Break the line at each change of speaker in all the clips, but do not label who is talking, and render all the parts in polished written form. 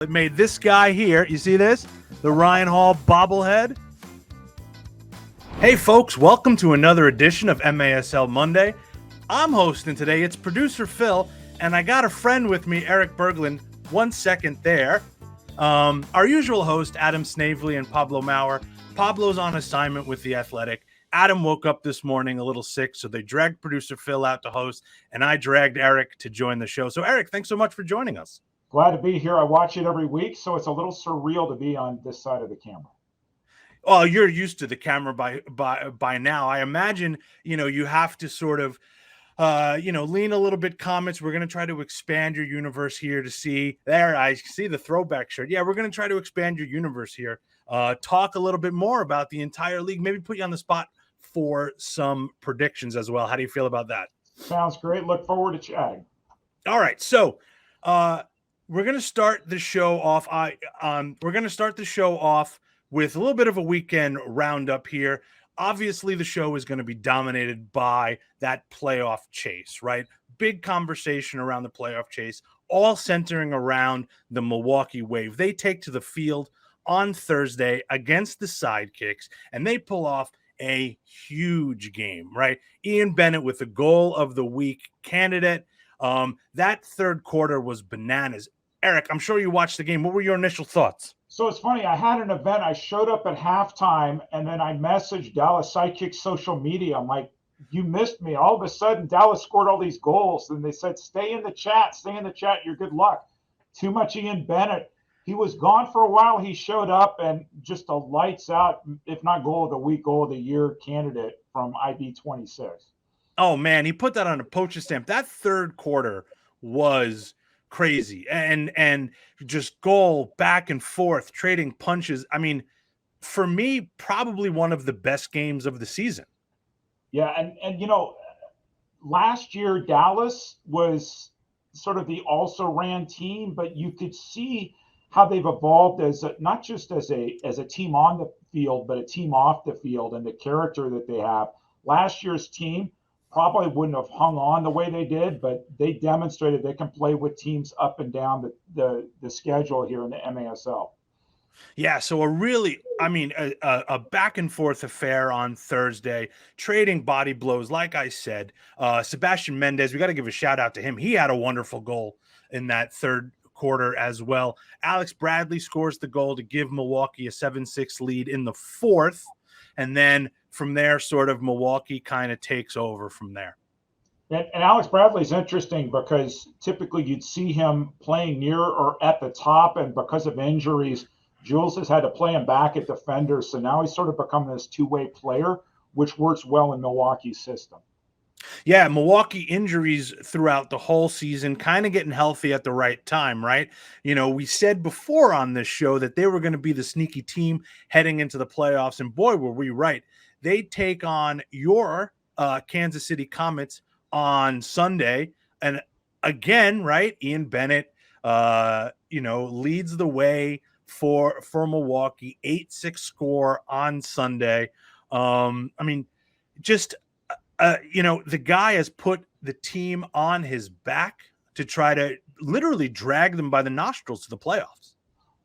It made this guy here, you see this? The Ryan Hall bobblehead. Hey folks, welcome to another edition of MASL Monday. I'm hosting today. It's producer Phil, and I got a friend with me, Erik Berglund. 1 second there. Our usual host, Adam Snavely and Pablo Maurer. Pablo's on assignment with The Athletic. Adam woke up this morning a little sick, so they dragged producer Phil out to host, and I dragged Erik to join the show. So Erik, thanks so much for joining us.
Glad to be here. I watch it every week, so it's a little surreal to be on this side of the camera.
Oh, you're used to the camera by now. I imagine, you have to sort of, lean a little bit. Comments. We're going to try to expand your universe here to see there. I see the throwback shirt. Yeah, we're going to try to expand your universe here. Talk a little bit more about the entire league. Maybe put you on the spot for some predictions as well. How do you feel about that?
Sounds great. Look forward to chatting.
All right. So, we're going to start the show off. We're going to start the show off with a little bit of a weekend roundup here. Obviously, the show is going to be dominated by that playoff chase, right? Big conversation around the playoff chase, all centering around the Milwaukee Wave. They take to the field on Thursday against the Sidekicks, and they pull off a huge game, right? Ian Bennett with the goal of the week candidate. That third quarter was bananas. Erik, I'm sure you watched the game. What were your initial thoughts?
So it's funny. I had an event. I showed up at halftime, and then I messaged Dallas Sidekicks social media. I'm like, you missed me. All of a sudden, Dallas scored all these goals. And they said, stay in the chat. Stay in the chat. You're good luck. Too much Ian Bennett. He was gone for a while. He showed up, and just a lights out, if not goal of the week, goal of the year candidate from IB 26.
Oh, man. He put that on a postage stamp. That third quarter was crazy, and just goal back and forth, trading punches. I mean, for me, probably one of the best games of the season.
Yeah, and last year Dallas was sort of the also-ran team, but you could see how they've evolved as not just as a team on the field, but a team off the field, and the character that they have. Last year's team probably wouldn't have hung on the way they did, but they demonstrated they can play with teams up and down the schedule here in the MASL.
Yeah, so a back and forth affair on Thursday, trading body blows. Like I said, Sebastian Mendez, we got to give a shout out to him. He had a wonderful goal in that third quarter as well. Alex Bradley scores the goal to give Milwaukee a 7-6 lead in the fourth, and then from there, sort of Milwaukee kind of takes over from there.
And Alex Bradley's interesting because typically you'd see him playing near or at the top, and because of injuries, Jules has had to play him back at defender. So now he's sort of become this two-way player, which works well in Milwaukee's system.
Yeah, Milwaukee injuries throughout the whole season, kind of getting healthy at the right time, right? We said before on this show that they were going to be the sneaky team heading into the playoffs, and boy, were we right. They take on your Kansas City Comets on Sunday, and again, right, Ian Bennett, leads the way for Milwaukee, 8-6 score on Sunday. The guy has put the team on his back to try to literally drag them by the nostrils to the playoffs.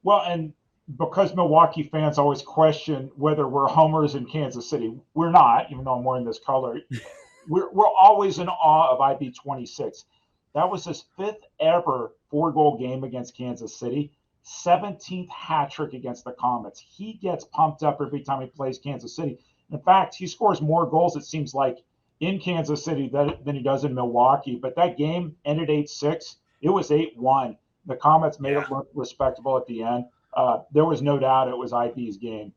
Well, and because Milwaukee fans always question whether we're homers in Kansas City, we're not, even though I'm wearing this color. We're always in awe of IB 26. That was his fifth ever 4-goal game against Kansas City, 17th hat trick against the Comets. He gets pumped up every time he plays Kansas City. In fact, he scores more goals, it seems like, in Kansas City than he does in Milwaukee. But that game ended 8-6. It was 8-1. The Comets made it look respectable at the end. There was no doubt it was IB's game.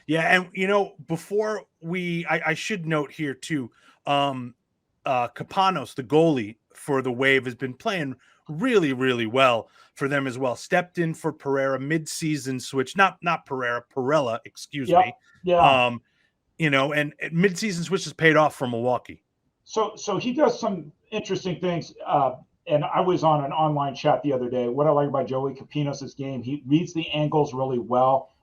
Yeah, and before I should note here too, Kapanos, the goalie for the Wave, has been playing really, really well for them as well. Stepped in for Pereira, mid-season switch, not Perella, excuse me.
Yeah.
And mid-season switch has paid off for Milwaukee.
So he does some interesting things. And I was on an online chat the other day. What I like about Joey Kapinos' game, he reads the angles really well.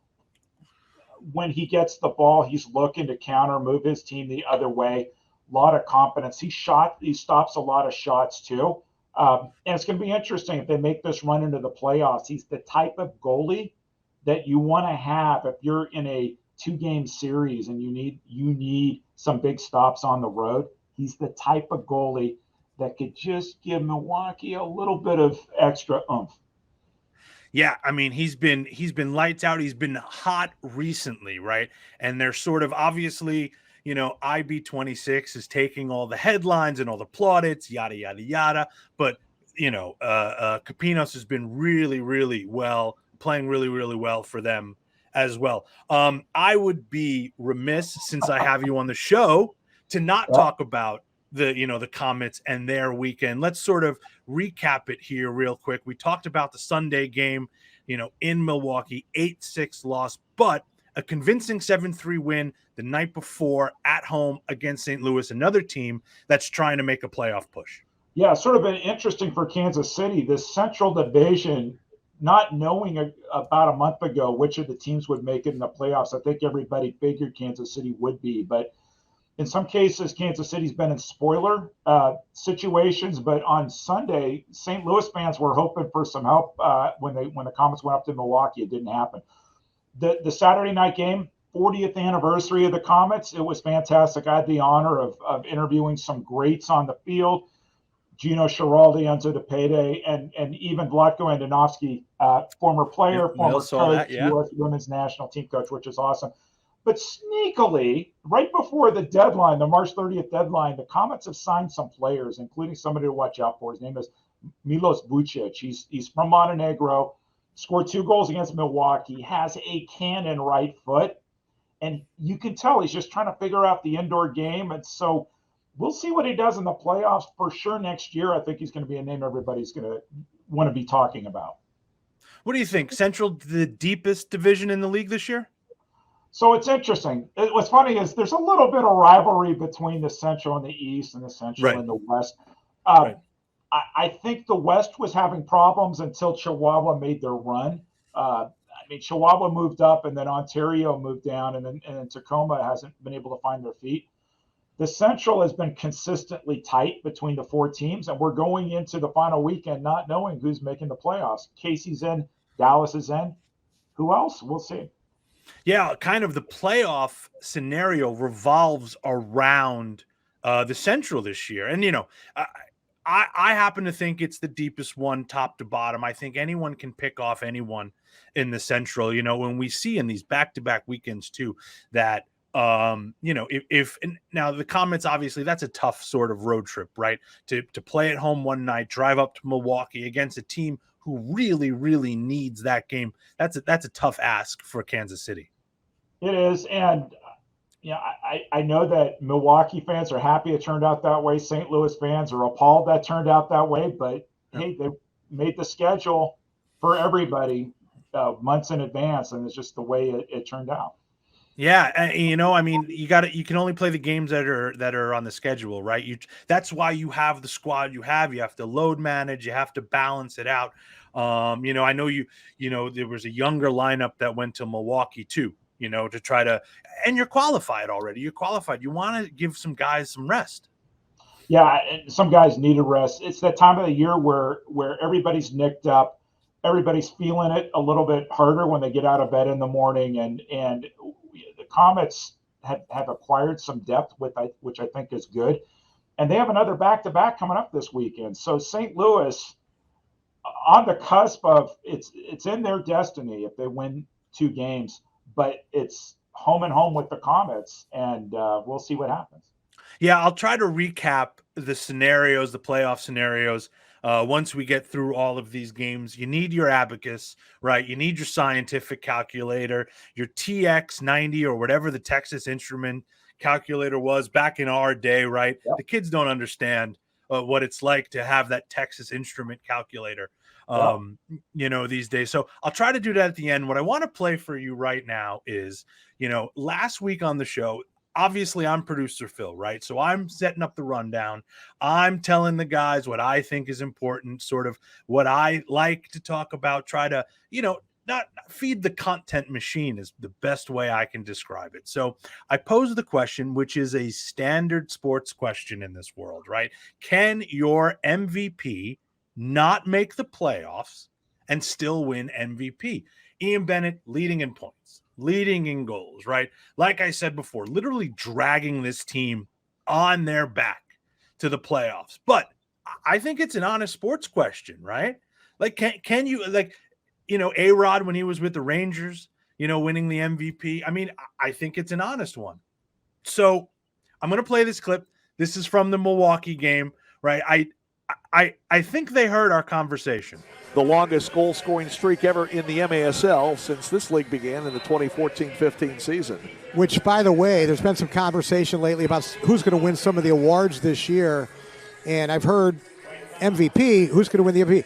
When he gets the ball, he's looking to counter, move his team the other way. A lot of confidence. He stops a lot of shots too. And it's going to be interesting if they make this run into the playoffs. He's the type of goalie that you want to have if you're in a 2-game series and you need some big stops on the road. He's the type of goalie that could just give Milwaukee a little bit of extra oomph.
Yeah, I mean, he's been lights out. He's been hot recently, right? And they're sort of obviously, IB26 is taking all the headlines and all the plaudits, yada yada yada. But Kapinos has been really, really well, playing really, really well for them as well. I would be remiss, since I have you on the show, to not talk about the Comets and their weekend. Let's sort of recap it here real quick. We talked about the Sunday game, in Milwaukee, 8-6 loss, but a convincing 7-3 win the night before at home against St. Louis, another team that's trying to make a playoff push.
Yeah, sort of been interesting for Kansas City, this Central Division, not knowing about a month ago which of the teams would make it in the playoffs. I think everybody figured Kansas City would be, but in some cases, Kansas City's been in spoiler situations. But on Sunday, St. Louis fans were hoping for some help when the Comets went up to Milwaukee. It didn't happen. The Saturday night game, 40th anniversary of the Comets. It was fantastic. I had the honor of interviewing some greats on the field. Gino Schiraldi, Enzo DePede, and even Vlatko Andonovski, former player, former coach, U.S. women's national team coach, which is awesome. But sneakily, right before the deadline, the March 30th deadline, the Comets have signed some players, including somebody to watch out for. His name is Milos Vucic. He's from Montenegro, scored 2 goals against Milwaukee, has a cannon right foot, and you can tell he's just trying to figure out the indoor game. And so we'll see what he does in the playoffs for sure next year. I think he's going to be a name everybody's going to want to be talking about.
What do you think? Central, the deepest division in the league this year?
So it's interesting. What's funny is there's a little bit of rivalry between the Central and the East and the Central and the West. I think the West was having problems until Chihuahua made their run. Chihuahua moved up, and then Ontario moved down, and then Tacoma hasn't been able to find their feet. The Central has been consistently tight between the 4 teams, and we're going into the final weekend not knowing who's making the playoffs. Casey's in, Dallas is in. Who else? We'll see.
Yeah, kind of the playoff scenario revolves around the Central this year. And, I happen to think it's the deepest one, top to bottom. I think anyone can pick off anyone in the Central, when we see in these back-to-back weekends too, that, if now the Comets, obviously that's a tough sort of road trip, right? To play at home one night, drive up to Milwaukee against a team who really, really needs that game. That's a tough ask for Kansas City.
It is. And, I know that Milwaukee fans are happy it turned out that way. St. Louis fans are appalled that turned out that way. But, hey, they made the schedule for everybody months in advance, and it's just the way it turned out.
Yeah, you can only play the games that are on the schedule, right? That's why you have the squad you have. You have to load manage, you have to balance it out. I know there was a younger lineup that went to Milwaukee too, to try to, and you're qualified already. You're qualified. You want to give some guys some rest.
Yeah, and some guys need a rest. It's that time of the year where everybody's nicked up. Everybody's feeling it a little bit harder when they get out of bed in the morning, and the Comets have acquired some depth, which I think is good. And they have another back-to-back coming up this weekend. So St. Louis, on the cusp of, it's in their destiny if they win 2 games, but it's home and home with the Comets, and we'll see what happens.
Yeah, I'll try to recap the scenarios, the playoff scenarios. Once we get through all of these games, you need your abacus, right? You need your scientific calculator, your TX90 or whatever the Texas Instrument calculator was back in our day, right? Yep. The kids don't understand what it's like to have that Texas Instrument calculator, these days. So I'll try to do that at the end. What I want to play for you right now is, last week on the show, obviously I'm producer Phil, right? So I'm setting up the rundown. I'm telling the guys what I think is important, sort of what I like to talk about, try to, not feed the content machine is the best way I can describe it. So I pose the question, which is a standard sports question in this world, right? Can your MVP not make the playoffs and still win MVP. Ian Bennett leading in points, leading in goals, right? Like I said before, literally dragging this team on their back to the playoffs. But I think it's an honest sports question, right? Like, can you, like, A-Rod when he was with the Rangers, winning the MVP. I mean, I think it's an honest one. So I'm going to play this clip. This is from the Milwaukee game, right? I think they heard our conversation.
The longest goal-scoring streak ever in the MASL since this league began in the 2014-15 season.
Which, by the way, there's been some conversation lately about who's going to win some of the awards this year. And I've heard MVP, who's going to win the MVP?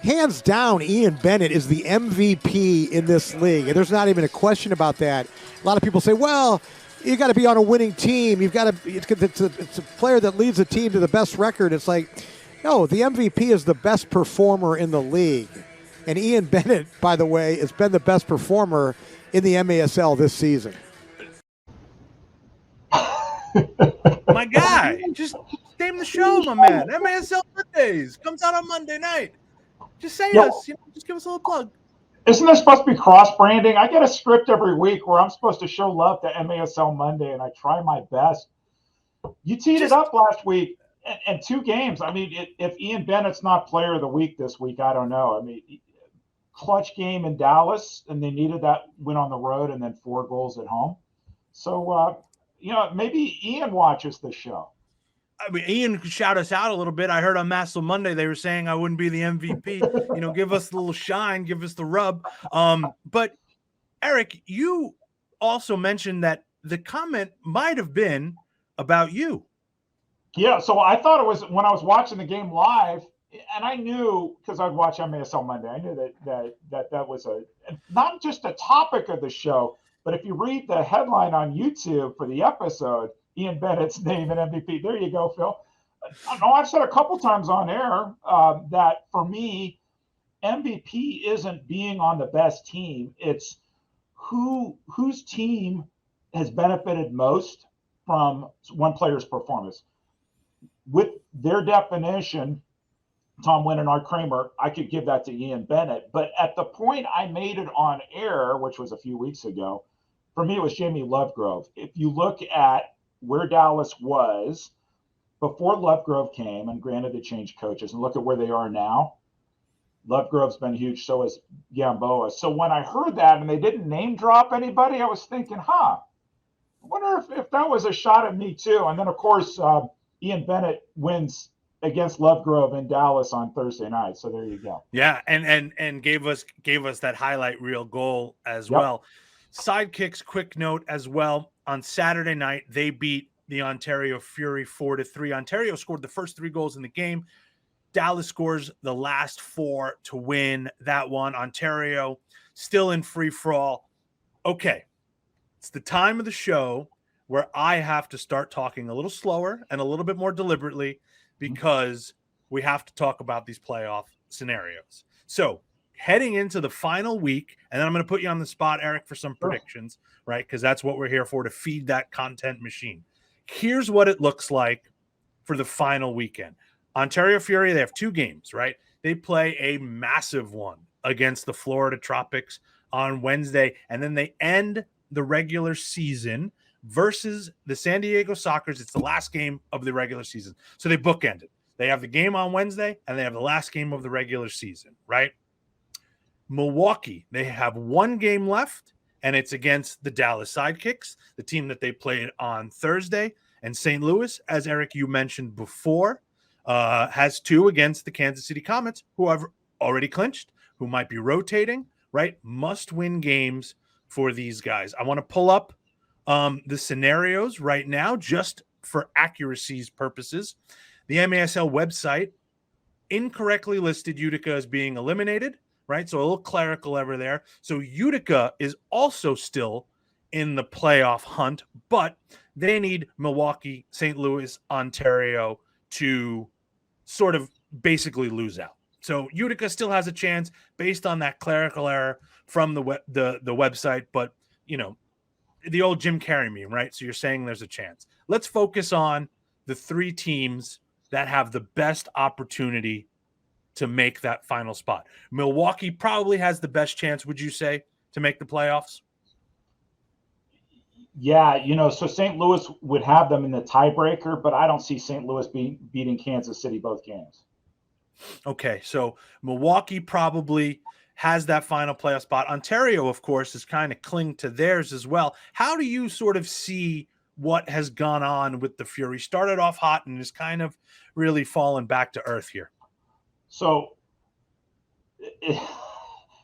Hands down, Ian Bennett is the MVP in this league. And there's not even a question about that. A lot of people say, well, you got to be on a winning team. You've got to. It's a player that leads a team to the best record. It's like, no, the MVP is the best performer in the league. And Ian Bennett, by the way, has been the best performer in the MASL this season.
My guy, just name the show, my man. MASL Mondays comes out on Monday night. Just say us, just give us a little plug.
Isn't there supposed to be cross-branding? I get a script every week where I'm supposed to show love to MASL Monday, and I try my best. You teed it up last week, and 2 games. I mean, if Ian Bennett's not player of the week this week, I don't know. I mean, clutch game in Dallas, and they needed that win on the road, and then 4 goals at home. So, maybe Ian watches the show.
I mean, Ian could shout us out a little bit. I heard on MASL Monday they were saying I wouldn't be the MVP. Give us a little shine, give us the rub. But Erik, you also mentioned that the comment might have been about you.
Yeah, so I thought it was when I was watching the game live, and I knew because I'd watch MASL Monday. I knew that was not just a topic of the show, but if you read the headline on YouTube for the episode, Ian Bennett's name and MVP. There you go, Phil. I've said a couple times on air that for me, MVP isn't being on the best team. It's whose team has benefited most from one player's performance. With their definition, Tom Wynn and Art Kramer, I could give that to Ian Bennett. But at the point I made it on air, which was a few weeks ago, for me, it was Jamie Lovegrove. If you look at where Dallas was before Lovegrove came, and granted they changed coaches, and look at where they are now, Lovegrove's been huge, so has Gamboa. So when I heard that and they didn't name drop anybody, I was thinking, I wonder if that was a shot at me too. And then, of course, Ian Bennett wins against Lovegrove in Dallas on Thursday night. So there you go.
Yeah, and gave us that highlight reel goal as well. Sidekicks, quick note as well. On Saturday night, they beat the Ontario Fury 4-3. Ontario scored the first 3 goals in the game. Dallas scores the last 4 to win that one. Ontario still in free for all. Okay, it's the time of the show where I have to start talking a little slower and a little bit more deliberately because we have to talk about these playoff scenarios. So heading into the final week, and then I'm going to put you on the spot, Erik, for some predictions, right? Because that's what we're here for, to feed that content machine. Here's what it looks like for the final weekend. Ontario Fury, they have 2 games, right? They play a massive one against the Florida Tropics on Wednesday, and then they end the regular season versus the San Diego Sockers. It's the last game of the regular season. So they bookend it. They have the game on Wednesday, and they have the last game of the regular season, right? Milwaukee, they have 1 game left, and it's against the Dallas Sidekicks, the team that they played on Thursday. And St. Louis, as Erik, you mentioned before, has 2 against the Kansas City Comets, who have already clinched, who might be rotating, right? Must-win games for these guys. I want to pull up the scenarios right now just for accuracy's purposes. The MASL website incorrectly listed Utica as being eliminated, right? So a little clerical error there. So Utica is also still in the playoff hunt, but they need Milwaukee, St. Louis, Ontario to sort of basically lose out. So Utica still has a chance based on that clerical error from the website, but the old Jim Carrey meme, right? So you're saying there's a chance. Let's focus on the 3 teams that have the best opportunity to make that final spot. Milwaukee probably has the best chance, would you say, to make the playoffs?
Yeah, so St. Louis would have them in the tiebreaker, but I don't see St. Louis beating Kansas City both games.
Okay, so Milwaukee probably has that final playoff spot. Ontario, of course, is kind of cling to theirs as well. How do you sort of see what has gone on with the Fury? Started off hot and is kind of really fallen back to earth here.
So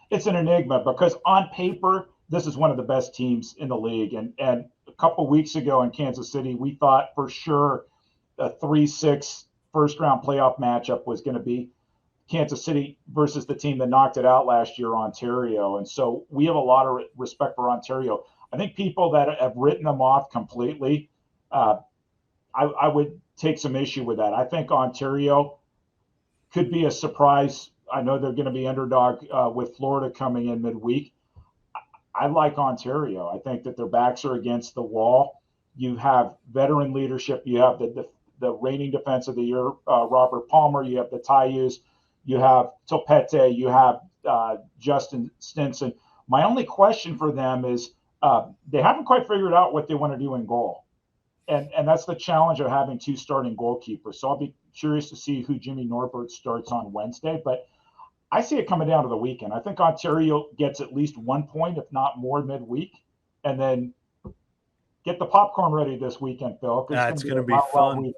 it's an enigma because on paper, this is one of the best teams in the league. And a couple weeks ago in Kansas City, we thought for sure a 3-6 first-round playoff matchup was going to be Kansas City versus the team that knocked it out last year, Ontario. And so we have a lot of respect for Ontario. I think people that have written them off completely, I would take some issue with that. I think Ontario could be a surprise. I know they're going to be underdog with Florida coming in midweek. I like Ontario. I think that their backs are against the wall. You have veteran leadership. You have the reigning defense of the year, Robert Palmer. You have the Tayus. You have Topete. You have Justin Stinson. My only question for them is they haven't quite figured out what they want to do in goal. And that's the challenge of having two starting goalkeepers. So I'll be curious to see who Jimmy Norbert starts on Wednesday. But I see it coming down to the weekend. I think Ontario gets at least 1 point, if not more, midweek. And then get the popcorn ready this weekend, Phil.
It's going to be fun.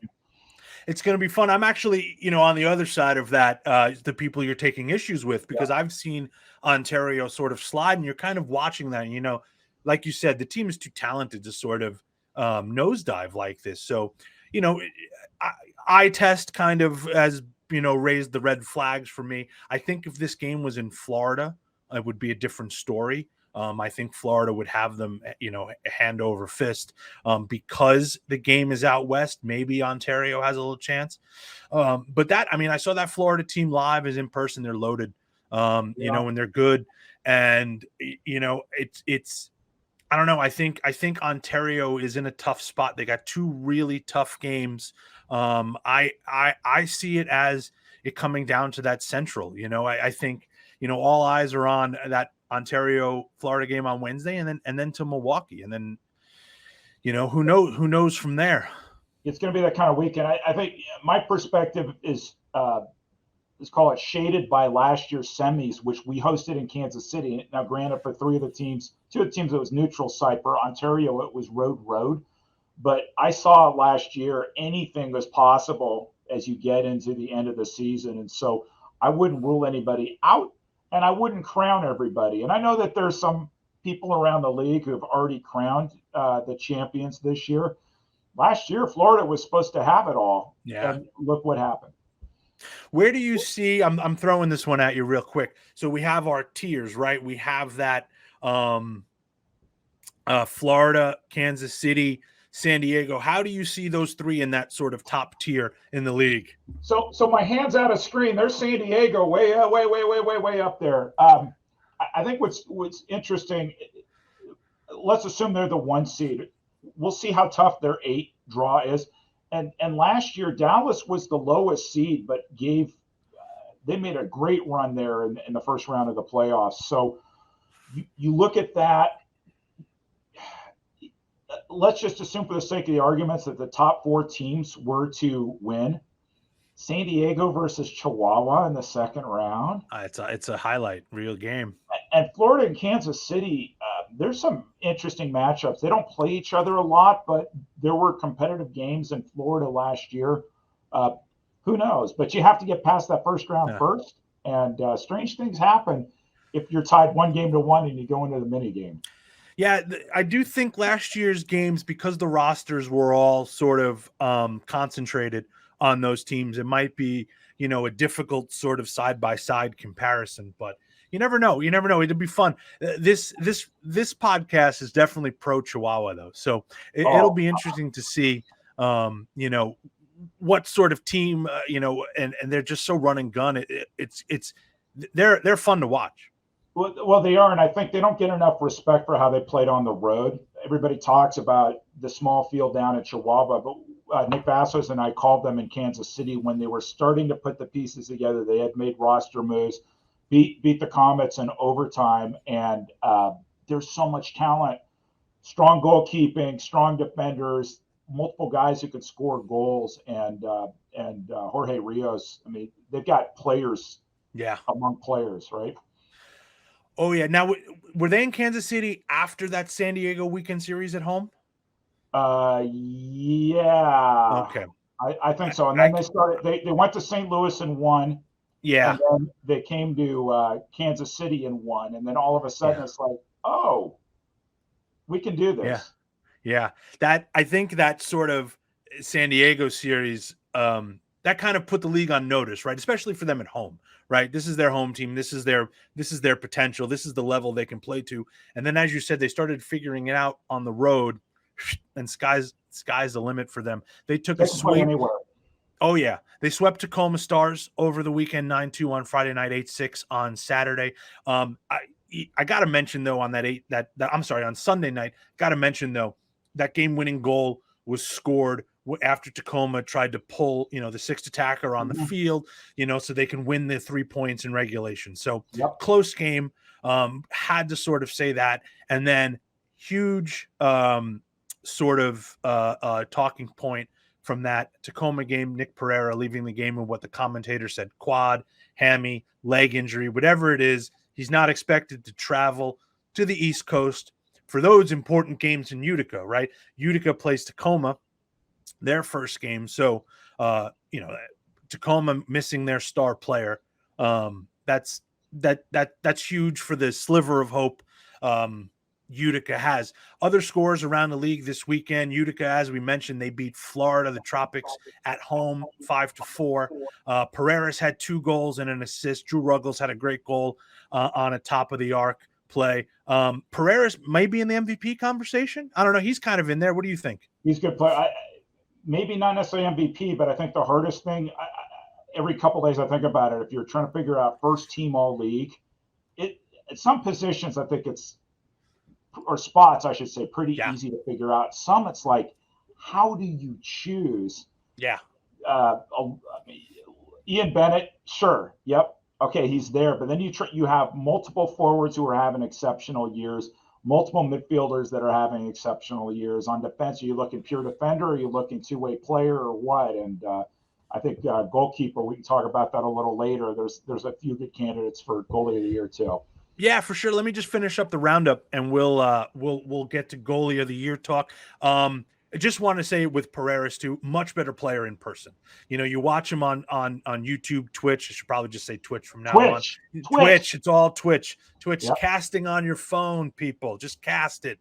It's going to be fun. I'm actually, on the other side of that, the people you're taking issues with, because I've seen Ontario sort of slide, and you're kind of watching that. And, like you said, the team is too talented to sort of nosedive like this. So, eye test kind of has, raised the red flags for me. I think if this game was in Florida, it would be a different story. I think Florida would have them, hand over fist because the game is out west. Maybe Ontario has a little chance. But I saw that Florida team live is in person. They're loaded, and they're good. And, it's I don't know. I think Ontario is in a tough spot. They got two really tough games. I see it as it coming down to that Central. I think, all eyes are on that Ontario Florida game on Wednesday, and then to Milwaukee, and then who knows from there.
It's going to be that kind of weekend. I think my perspective is let's call it shaded by last year's semis, which we hosted in Kansas City. Now, granted, for two of the teams it was neutral site. For Ontario, it was road. But I saw last year anything was possible as you get into the end of the season, and so I wouldn't rule anybody out. And I wouldn't crown everybody. And I know that there's some people around the league who have already crowned the champions this year. Last year, Florida was supposed to have it all.
Yeah.
And look what happened.
Where do you see, I'm throwing this one at you real quick. So we have our tiers, right? We have that Florida, Kansas City, San Diego. How do you see those three in that sort of top tier in the league?
So my hand's out of screen. There's San Diego way up there. I think what's interesting, let's assume they're the 1 seed. We'll see how tough their 8 draw is. And last year, Dallas was the lowest seed, but they made a great run there in the first round of the playoffs. So you look at that. Let's just assume for the sake of the arguments that the top 4 teams were to win. San Diego versus Chihuahua in the second round.
It's a highlight real game.
And Florida and Kansas City, there's some interesting matchups. They don't play each other a lot, but there were competitive games in Florida last year. Who knows? But you have to get past that first round first. And strange things happen if you're tied 1-1 and you go into the mini game.
Yeah, I do think last year's games, because the rosters were all sort of concentrated on those teams, it might be, a difficult sort of side-by-side comparison. But you never know. It'll be fun. This podcast is definitely pro Chihuahua, though. So it'll be interesting to see, what sort of team, and they're just so run and gun. They're fun to watch.
Well, they are, and I think they don't get enough respect for how they played on the road. Everybody talks about the small field down at Chihuahua, but Nick Vassos and I called them in Kansas City when they were starting to put the pieces together. They had made roster moves, beat the Comets in overtime, and there's so much talent, strong goalkeeping, strong defenders, multiple guys who could score goals, and Jorge Rios. I mean, they've got players, among players, right?
Oh yeah. Now, were they in Kansas City after that San Diego weekend series at home?
Yeah.
Okay.
I think so. And then they started. They went to St. Louis and won.
Yeah.
And then they came to Kansas City and won. And then all of a sudden it's like, oh, we can do this.
Yeah. I think that sort of San Diego series, that kind of put the league on notice, right? Especially for them at home, right? This is their home team. This is their potential. This is the level they can play to. And then, as you said, they started figuring it out on the road, and sky's the limit for them. They took a sweep. Oh yeah, they swept Tacoma Stars over the weekend, 9-2 on Friday night, 8-6 on Saturday. I got to mention though on on Sunday night, got to mention though that game-winning goal was scored after Tacoma tried to pull, the sixth attacker on the field, so they can win the 3 points in regulation. So close game, had to sort of say that. And then huge talking point from that Tacoma game, Nick Pereira leaving the game with what the commentator said, quad, hammy, leg injury, whatever it is. He's not expected to travel to the East Coast for those important games in Utica, right? Utica plays Tacoma, their first game. So, Tacoma missing their star player. That's huge for the sliver of hope Utica has. Other scores around the league this weekend. Utica, as we mentioned, they beat Florida, the Tropics, at home 5-4. Pereira's had 2 goals and an assist. Drew Ruggles had a great goal on a top of the arc play. Pereira's maybe in the MVP conversation. I don't know. He's kind of in there. What do you think?
He's a good player. Maybe not necessarily MVP, but I think the hardest thing, every couple of days I think about it, if you're trying to figure out first team all league, at some positions I think or spots, I should say, pretty easy to figure out. Some it's like, how do you choose?
Yeah.
Ian Bennett, sure. Yep. Okay, he's there. But then you have multiple forwards who are having exceptional years, multiple midfielders that are having exceptional years. On defense, are you looking pure defender? Or are you looking two-way player or what? And I think goalkeeper, we can talk about that a little later. There's a few good candidates for goalie of the year too.
Yeah, for sure. Let me just finish up the roundup, and we'll get to goalie of the year talk. I just want to say with Pereiras too, much better player in person. You watch him on YouTube, Twitch. I should probably just say Twitch from now on. Twitch. It's all Twitch. Twitch casting on your phone, people. Just cast it.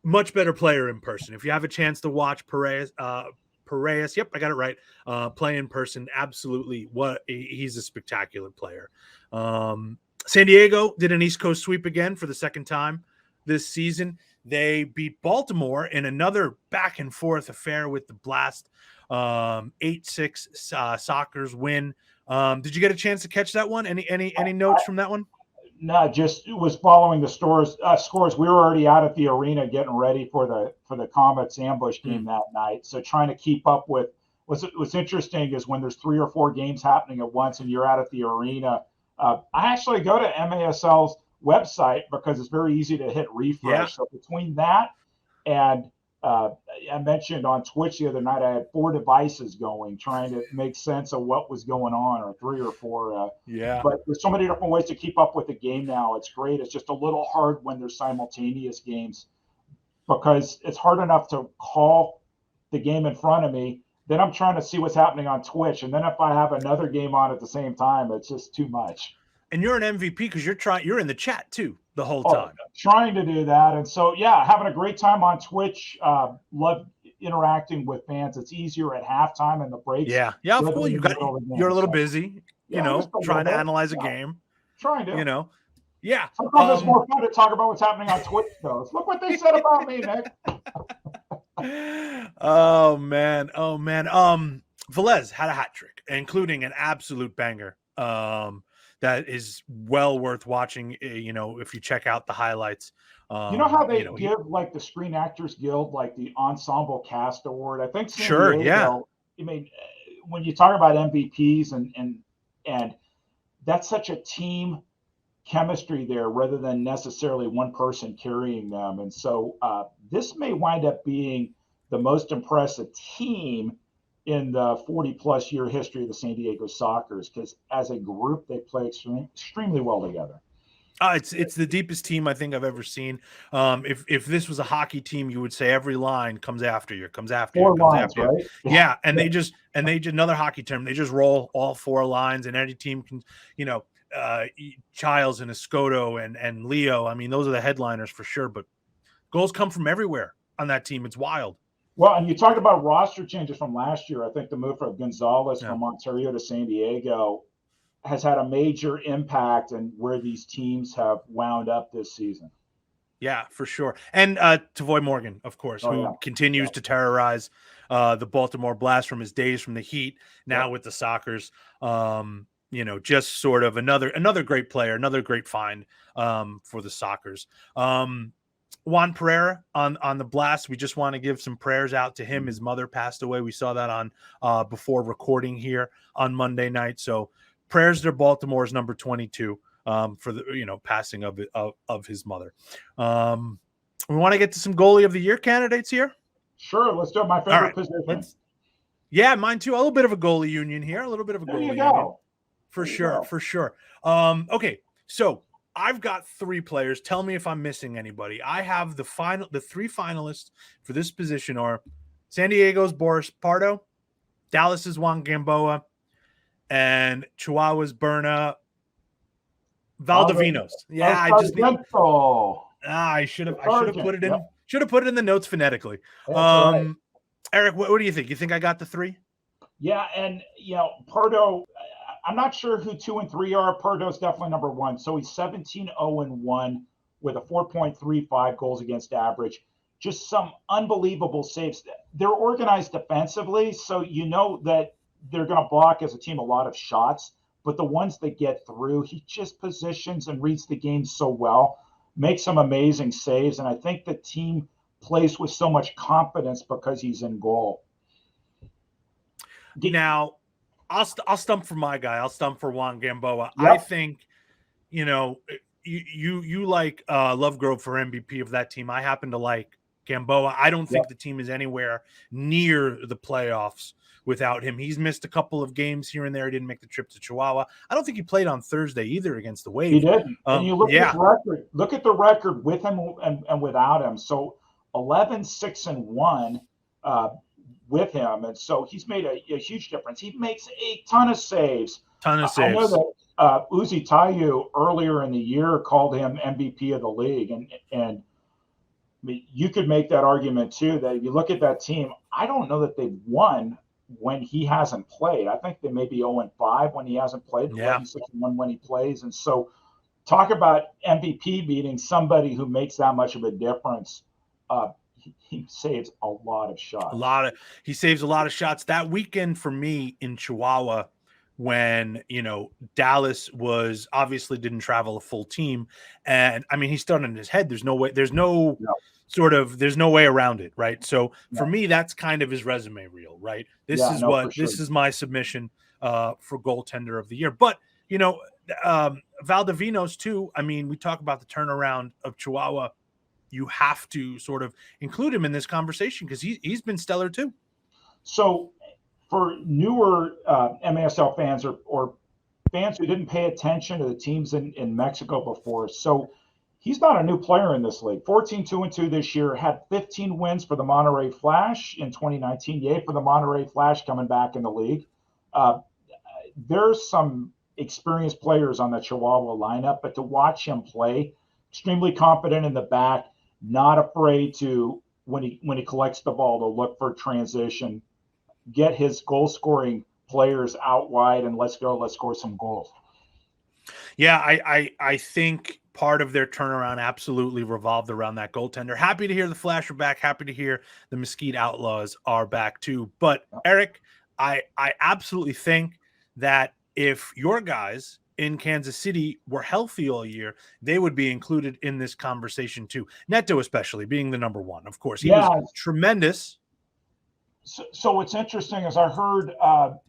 Much better player in person. If you have a chance to watch Pereiras, yep, I got it right. Play in person, absolutely. He's a spectacular player. San Diego did an East Coast sweep again for the second time this season. They beat Baltimore in another back and forth affair with the Blast. 8-6 Sockers win. Did you get a chance to catch that one? Any notes from that one?
No, just was following the scores. We were already out at the arena getting ready for the Comets ambush game that night. So trying to keep up with what's interesting is when there's 3 or 4 games happening at once and you're out at the arena. I actually go to MASL's website because it's very easy to hit refresh.
Yeah.
So between that and I mentioned on Twitch the other night, I had 4 devices going, trying to make sense of what was going on, or 3 or 4. But there's so many different ways to keep up with the game now. It's great. It's just a little hard when there's simultaneous games because it's hard enough to call the game in front of me. Then I'm trying to see what's happening on Twitch. And then if I have another game on at the same time, it's just too much.
And you're an MVP because you're in the chat too the whole time.
Trying to do that. And so, having a great time on Twitch. Love interacting with fans. It's easier at halftime and the breaks.
Yeah. Of course, you're a little busy, trying to analyze a game.
Trying to.
Yeah.
Sometimes it's more fun to talk about what's happening on Twitch, though. Look what they said about me, Nick.
Oh man. Velez had a hat trick, including an absolute banger. That that is well worth watching. If you check out the highlights.
You know how they give like the Screen Actors Guild like the Ensemble Cast Award? I think San
Sure,
Diego,
yeah.
I mean, when you talk about MVPs and that's such a team chemistry there rather than necessarily one person carrying them. And so this may wind up being the most impressive team in the 40-plus year history of the San Diego Sockers, because as a group, they play extremely well together.
It's the deepest team I think I've ever seen. If this was a hockey team, you would say every line comes after you, comes after you, comes after you.
Right?
Yeah, and they just another hockey term. They just roll all 4 lines, and any team can, Childs and Escoto and Leo. I mean, those are the headliners for sure. But goals come from everywhere on that team. It's wild.
Well, and you talked about roster changes from last year. I think the move of Gonzalez from Ontario to San Diego has had a major impact in where these teams have wound up this season.
Yeah, for sure. And Tavoy Morgan, of course, who continues to terrorize the Baltimore Blast from his days from the Heat, now with the Sockers. Just sort of another great player, another great find for the Sockers. Juan Pereira on the Blast. We just want to give some prayers out to him. His mother passed away. We saw that on before recording here on Monday night. So prayers to Baltimore's number 22 for the passing of his mother. We want to get to some goalie of the year candidates here.
Sure, let's do it. My favorite position.
Mine too. A little bit of a goalie union here. A little bit of a goalie union. For sure. Okay, so I've got 3 players. Tell me if I'm missing anybody. I have the 3 finalists for this position are San Diego's Boris Pardo, Dallas's Juan Gamboa, and Chihuahua's Berna Valdivinos. Yeah, I just I should have put it in. Should have put it in the notes phonetically. Erik, what do you think? You think I got the 3?
Yeah, and Pardo, I'm not sure who 2 and 3 are. Pardo's definitely number 1. So he's 17-0-1 with a 4.35 goals against average. Just some unbelievable saves. They're organized defensively, so you know that they're going to block as a team a lot of shots. But the ones that get through, he just positions and reads the game so well, makes some amazing saves. And I think the team plays with so much confidence because he's in goal.
Now, I'll stump for my guy. I'll stump for Juan Gamboa.
Yep.
I think, you like Lovegrove for MVP of that team. I happen to like Gamboa. I don't think the team is anywhere near the playoffs without him. He's missed a couple of games here and there. He didn't make the trip to Chihuahua. I don't think he played on Thursday either against the Wave.
He didn't. And you look at his record. Look at the record with him and without him. So 11-6-1 with him. And so he's made a huge difference. He makes a ton of saves. I know that Uzi Tayu earlier in the year called him MVP of the league. And I mean, you could make that argument too, that if you look at that team, I don't know that they've won when he hasn't played. I think they may be 0-5 when he hasn't played, 11-6-1 when he plays. And so talk about MVP beating somebody who makes that much of a difference. He saves a lot of shots.
He saves a lot of shots. That weekend for me in Chihuahua, when Dallas was obviously didn't travel a full team, and I mean he started in his head. There's no way around it, right? So for me, that's kind of his resume reel, right? This is my submission for goaltender of the year. But Valdivinos too. I mean, we talk about the turnaround of Chihuahua. You have to sort of include him in this conversation because he's been stellar too.
So for newer MASL fans or fans who didn't pay attention to the teams in Mexico before, so he's not a new player in this league. 14-2-2 this year, had 15 wins for the Monterey Flash in 2019. Yay for the Monterey Flash coming back in the league. There's some experienced players on the Chihuahua lineup, but to watch him play, extremely confident in the back, not afraid to, when he collects the ball, to look for transition, get his goal scoring players out wide, and let's score some goals.
Yeah, I think part of their turnaround absolutely revolved around that goaltender. Happy to hear the Flash are back. Happy to hear the Mesquite Outlaws are back too. But Erik, I absolutely think that if your guys in Kansas City were healthy all year, they would be included in this conversation too. Neto, especially being the number one, of course, he was tremendous.
So what's interesting is I heard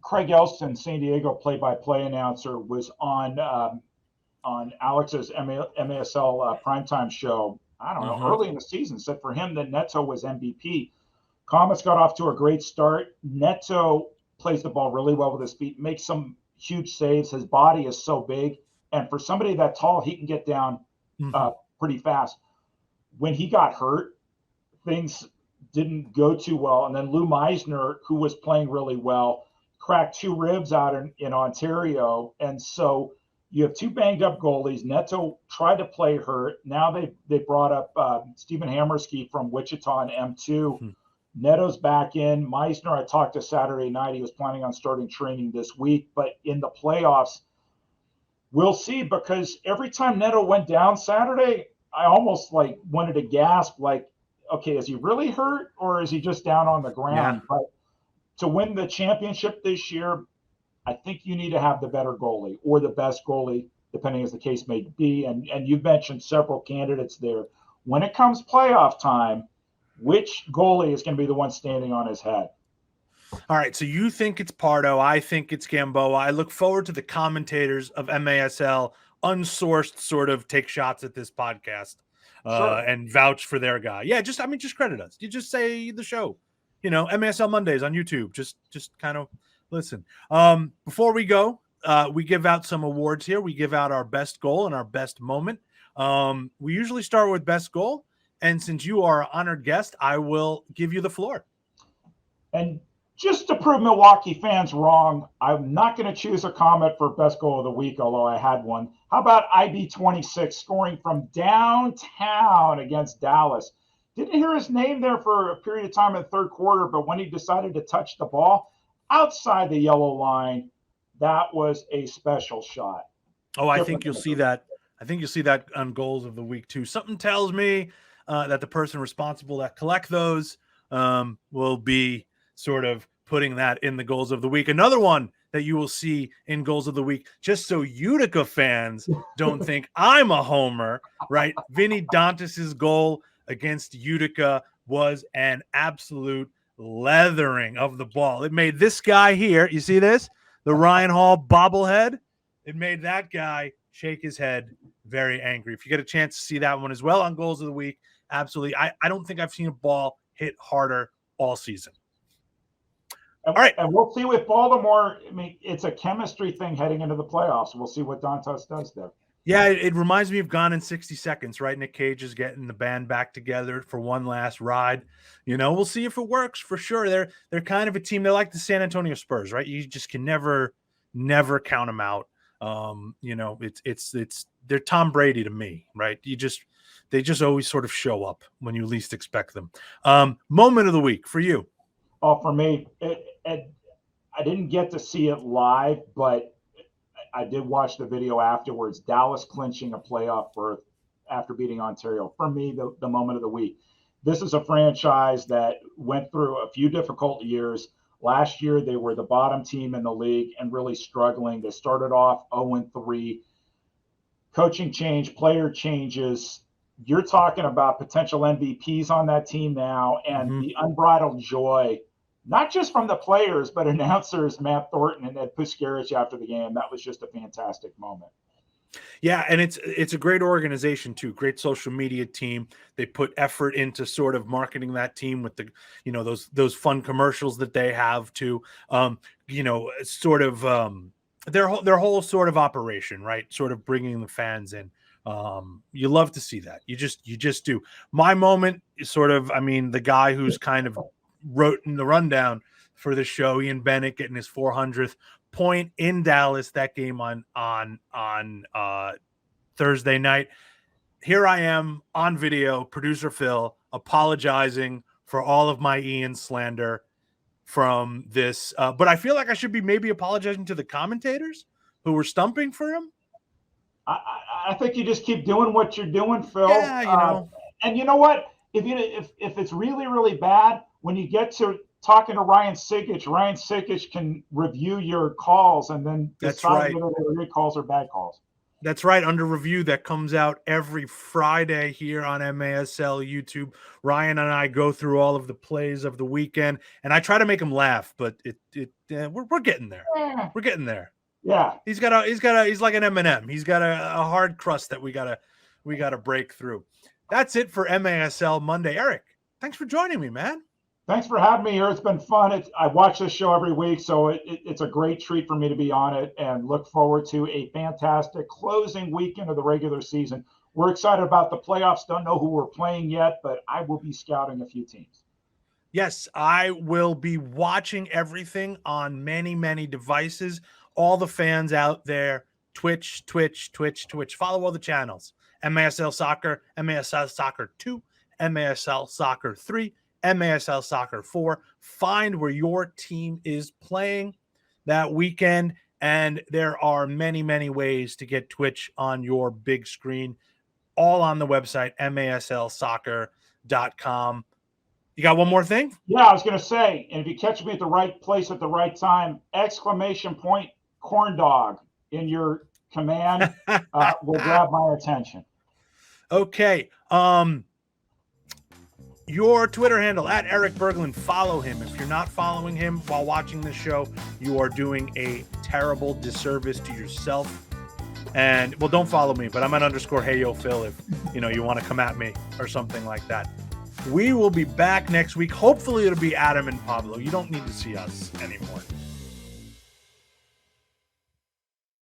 Craig Elston, San Diego play-by-play announcer, was on Alex's MASL primetime show. I don't know, early in the season, said for him that Neto was MVP. Comets got off to a great start. Neto plays the ball really well with his feet, makes some huge saves. His body is so big, and for somebody that tall, he can get down pretty fast. When he got hurt, things didn't go too well. And then Lou Meisner, who was playing really well, cracked 2 ribs out in Ontario. And so you have 2 banged up goalies. Neto tried to play hurt. Now they brought up Stephen Hammerski from Wichita in M2. Neto's back in. Meisner, I talked to Saturday night. He was planning on starting training this week. But in the playoffs, we'll see, because every time Neto went down Saturday, I almost wanted to gasp, okay, is he really hurt or is he just down on the ground?
Yeah.
But to win the championship this year, I think you need to have the better goalie or the best goalie, depending as the case may be. And you've mentioned several candidates there. When it comes playoff time, which goalie is going to be the one standing on his head?
All right, so you think it's Pardo. I think it's Gamboa. I look forward to the commentators of MASL, unsourced, sort of take shots at this podcast.
Sure.
And vouch for their guy. Yeah, just credit us. You just say the show, MASL Mondays on YouTube. Just kind of listen. Before we go, we give out some awards here. We give out our best goal and our best moment. We usually start with best goal. And since you are an honored guest, I will give you the floor.
And just to prove Milwaukee fans wrong, I'm not going to choose a Comet for best goal of the week, although I had one. How about IB26 scoring from downtown against Dallas? Didn't hear his name there for a period of time in the third quarter, but when he decided to touch the ball outside the yellow line, that was a special shot.
Oh, I think you'll see that. I think you'll see that on goals of the week too. Something tells me that the person responsible that collect those will be sort of putting that in the goals of the week. Another one that you will see in goals of the week, just so Utica fans don't think I'm a homer, right? Vinny Dantas's goal against Utica was an absolute leathering of the ball. It made this guy here, you see this? The Ryan Hall bobblehead. It made that guy shake his head very angry. If you get a chance to see that one as well on goals of the week, absolutely. I don't think I've seen a ball hit harder all season.
All right. And we'll see with Baltimore. I mean, it's a chemistry thing heading into the playoffs. We'll see what Dantas does there.
Yeah, it reminds me of Gone in 60 Seconds, right? Nick Cage is getting the band back together for one last ride. We'll see if it works for sure. They're kind of a team. They're like the San Antonio Spurs, right? You just can never count them out. They're Tom Brady to me, right? They just always sort of show up when you least expect them. Moment of the week for you.
Oh, for me, I didn't get to see it live, but I did watch the video afterwards. Dallas clinching a playoff berth after beating Ontario. For me, the moment of the week. This is a franchise that went through a few difficult years. Last year, they were the bottom team in the league and really struggling. They started off 0-3. Coaching change, player changes. You're talking about potential MVPs on that team now, and the unbridled joy, not just from the players, but announcers Matt Thornton and Ed Puskarich after the game. That was just a fantastic moment.
Yeah, and it's a great organization too. Great social media team. They put effort into sort of marketing that team with the, those fun commercials that they have too. Sort of their whole sort of operation, right? Sort of bringing the fans in. You love to see that. You just do. My moment is sort of, the guy who's kind of wrote in the rundown for the show, Ian Bennett getting his 400th point in Dallas, that game on Thursday night. Here I am on video, producer Phil, apologizing for all of my Ian slander from this. But I feel like I should be maybe apologizing to the commentators who were stumping for him.
I think you just keep doing what you're doing, Phil.
Yeah,
and you know what? If it's really, really bad, when you get to talking to Ryan Sikic. Ryan Sikic can review your calls and then decide whether they were good calls or bad calls.
That's right. Under Review, that comes out every Friday here on MASL YouTube. Ryan and I go through all of the plays of the weekend, and I try to make him laugh, but we're getting there.
Yeah.
We're getting there.
Yeah,
he's like an M&M. He's got a hard crust that we gotta break through. That's it for MASL Monday. Erik, thanks for joining me, man.
Thanks for having me here. It's been fun. I watch this show every week, so it's a great treat for me to be on it, and look forward to a fantastic closing weekend of the regular season. We're excited about the playoffs. Don't know who we're playing yet, but I will be scouting a few teams.
Yes, I will be watching everything on many, many devices. All the fans out there, Twitch. Follow all the channels. MASL Soccer, MASL Soccer 2, MASL Soccer 3, MASL Soccer 4. Find where your team is playing that weekend. And there are many, many ways to get Twitch on your big screen, all on the website, maslsoccer.com. You got one more thing?
Yeah, I was going to say, and if you catch me at the right place at the right time, ! Corn dog in your command will grab my attention.
Okay. Your Twitter handle at Erik Berglund. Follow him. If you're not following him while watching the show, you are doing a terrible disservice to yourself. And well, don't follow me, but I'm at _HeyYoPhil if you want to come at me or something like that. We will be back next week. Hopefully it'll be Adam and Pablo. You don't need to see us anymore.